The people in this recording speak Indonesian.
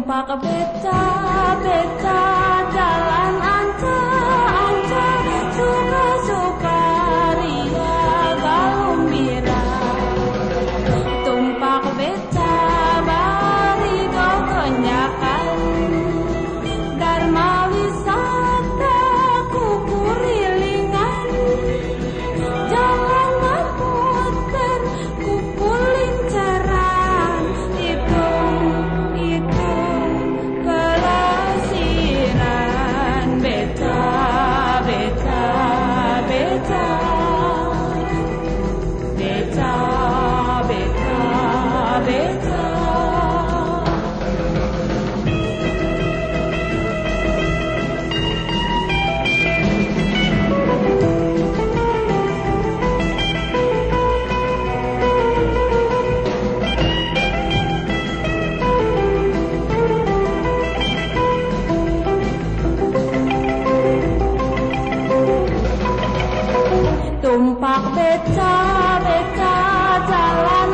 Tumpak beca-beca jalan anca-anca, suka-suka ria gembira. Tumpak beca bari kekenyakan, dharma wisata kukurilingan, jalan puter kukulincaran, hitung pelesiran. Beca, beca, beca, beca, beca, beca. Tumpak beca-beca jalan